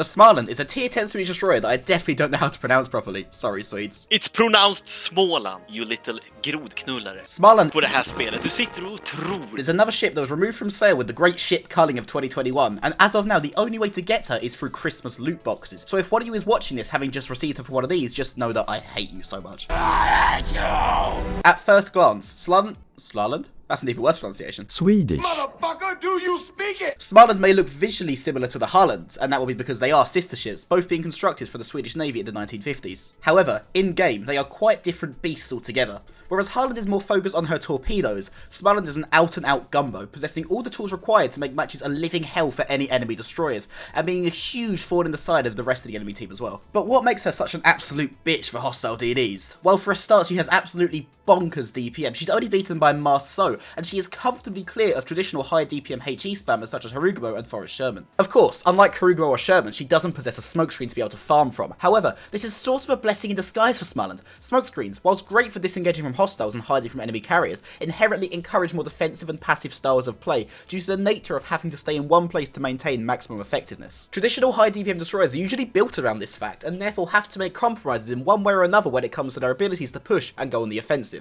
The Smaland is a tier 10 Swedish destroyer that I definitely don't know how to pronounce properly. Sorry, Swedes. It's pronounced Småland, you little grodknullare. Smaland På det här spelet, du sitter och tror. is another ship that was removed from sale with the great ship culling of 2021, and as of now, the only way to get her is through Christmas loot boxes. So if one of you is watching this having just received her from one of these, just know that I hate you so much. I hate you! At first glance, Smaland? That's an even worse pronunciation. Swedish. Motherfucker, do you speak it? Smaland may look visually similar to the Harland, and that will be because they are sister ships, both being constructed for the Swedish Navy in the 1950s. However, in-game, they are quite different beasts altogether. Whereas Harland is more focused on her torpedoes, Smaland is an out-and-out gumbo, possessing all the tools required to make matches a living hell for any enemy destroyers, and being a huge thorn in the side of the rest of the enemy team as well. But what makes her such an absolute bitch for hostile DDs? Well, for a start, she has absolutely bonkers DPM. She's only beaten by Marceau, and she is comfortably clear of traditional high DPM HE spammers such as Harugumo and Forrest Sherman. Of course, unlike Harugumo or Sherman, she doesn't possess a smokescreen to be able to farm from. However, this is sort of a blessing in disguise for Smaland. Smokescreens, whilst great for disengaging from hostiles and hiding from enemy carriers, inherently encourage more defensive and passive styles of play due to the nature of having to stay in one place to maintain maximum effectiveness. Traditional high DPM destroyers are usually built around this fact, and therefore have to make compromises in one way or another when it comes to their abilities to push and go on the offensive.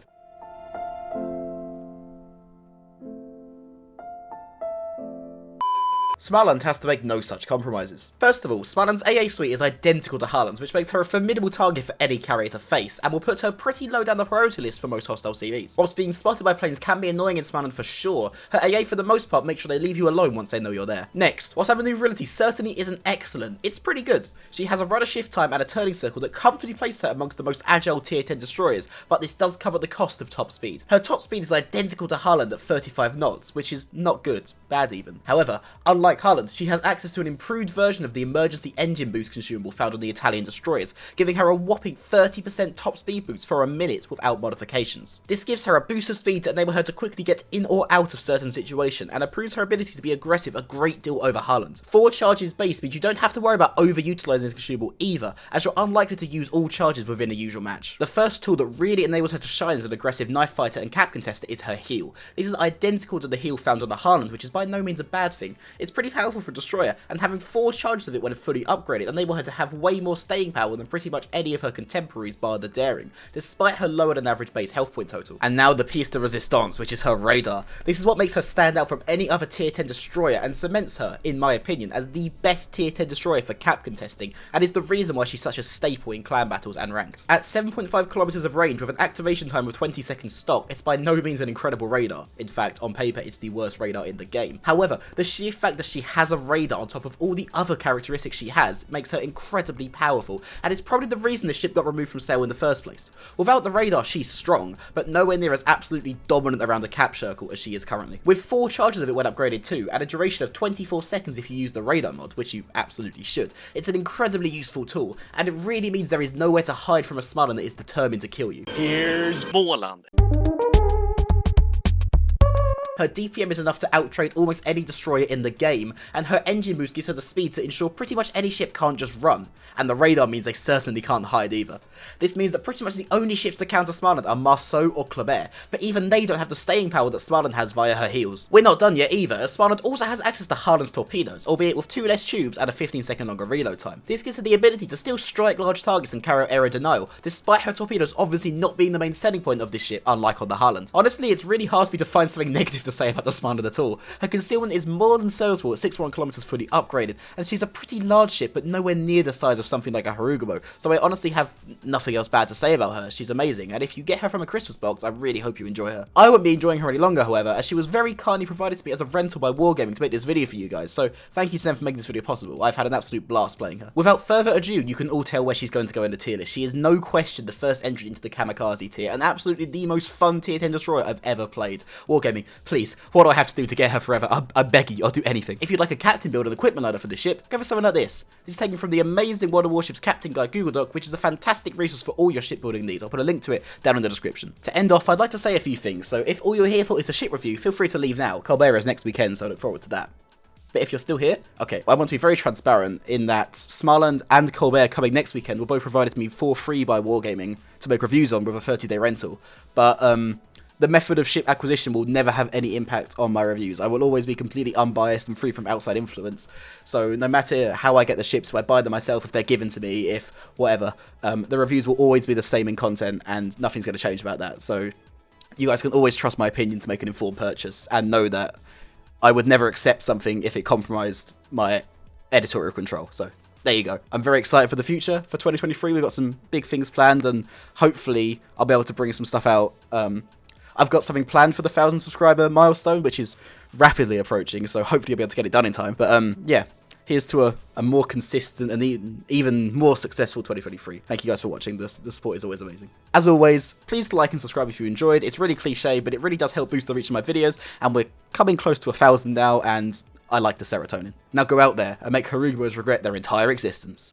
Smaland has to make no such compromises. First of all, Smaland's AA suite is identical to Harland's, which makes her a formidable target for any carrier to face, and will put her pretty low down the priority list for most hostile CVs. Whilst being spotted by planes can be annoying in Smaland for sure, her AA for the most part makes sure they leave you alone once they know you're there. Next, whilst her maneuverability certainly isn't excellent, it's pretty good. She has a rudder shift time and a turning circle that comfortably places her amongst the most agile tier 10 destroyers, but this does come at the cost of top speed. Her top speed is identical to Harland at 35 knots, which is not good, bad even. However, unlike Harland, she has access to an improved version of the emergency engine boost consumable found on the Italian destroyers, giving her a whopping 30% top speed boost for a minute without modifications. This gives her a boost of speed to enable her to quickly get in or out of certain situations, and improves her ability to be aggressive a great deal over Harland. 4 charges base means you don't have to worry about overutilising this consumable either, as you're unlikely to use all charges within a usual match. The first tool that really enables her to shine as an aggressive knife fighter and cap contester is her heal. This is identical to the heal found on the Harland, which is by no means a bad thing. It's pretty powerful for a destroyer, and having 4 charges of it when fully upgraded enable her to have way more staying power than pretty much any of her contemporaries bar the daring, despite her lower than average base health point total. And now the piece de resistance, which is her radar. This is what makes her stand out from any other tier 10 destroyer and cements her, in my opinion, as the best tier 10 destroyer for cap contesting, and is the reason why she's such a staple in clan battles and ranked. At 7.5 kilometers of range with an activation time of 20 seconds stock, it's by no means an incredible radar. In fact, on paper, it's the worst radar in the game. However, the sheer fact that she has a radar on top of all the other characteristics she has makes her incredibly powerful, and it's probably the reason the ship got removed from sale in the first place. Without the radar, she's strong, but nowhere near as absolutely dominant around the cap circle as she is currently. With 4 charges of it when upgraded too, and a duration of 24 seconds if you use the radar mod, which you absolutely should, it's an incredibly useful tool, and it really means there is nowhere to hide from a Smaland that is determined to kill you. Here's Småland. Her DPM is enough to outtrade almost any destroyer in the game, and her engine boost gives her the speed to ensure pretty much any ship can't just run, and the radar means they certainly can't hide either. This means that pretty much the only ships to counter Smaland are Marceau or Kleber, but even they don't have the staying power that Smaland has via her heals. We're not done yet either, as Smaland also has access to Harland's torpedoes, albeit with 2 less tubes and a 15-second longer reload time. This gives her the ability to still strike large targets and carry out aero denial, despite her torpedoes obviously not being the main selling point of this ship, unlike on the Harland. Honestly, it's really hard for me to find something negative to say about the Smaland at all. Her concealment is more than serviceable at 61 kilometers fully upgraded, and she's a pretty large ship but nowhere near the size of something like a Harugumo, so I honestly have nothing else bad to say about her. She's amazing, and if you get her from a Christmas box, I really hope you enjoy her. I won't be enjoying her any longer, however, as she was very kindly provided to me as a rental by Wargaming to make this video for you guys, so thank you to them for making this video possible. I've had an absolute blast playing her. Without further ado, you can all tell where she's going to go in the tier list. She is no question the first entry into the Kamikaze tier, and absolutely the most fun tier 10 destroyer I've ever played. Wargaming, please, what do I have to do to get her forever? I beg you, I'll do anything. If you'd like a captain build and equipment loader for the ship, go for something like this. This is taken from the amazing World of Warships Captain Guide Google Doc, which is a fantastic resource for all your shipbuilding needs. I'll put a link to it down in the description. To end off, I'd like to say a few things, so if all you're here for is a ship review, feel free to leave now. Colbert is next weekend, so I look forward to that. But if you're still here, okay, I want to be very transparent in that Smaland and Colbert coming next weekend were both provided to me for free by Wargaming to make reviews on with a 30-day rental. But, the method of ship acquisition will never have any impact on my reviews. I will always be completely unbiased and free from outside influence. So no matter how I get the ships, if I buy them myself, if they're given to me, if whatever, the reviews will always be the same in content and nothing's going to change about that. So you guys can always trust my opinion to make an informed purchase and know that I would never accept something if it compromised my editorial control. So there you go. I'm very excited for the future, for 2023. We've got some big things planned and hopefully I'll be able to bring some stuff out. I've got something planned for the 1,000 subscriber milestone, which is rapidly approaching, so hopefully I'll be able to get it done in time. But yeah, here's to a more consistent and even more successful 2023. Thank you guys for watching. The support is always amazing. As always, please like and subscribe if you enjoyed. It's really cliche, but it really does help boost the reach of my videos, and we're coming close to 1,000 now, and I like the serotonin. Now go out there and make Harugos regret their entire existence.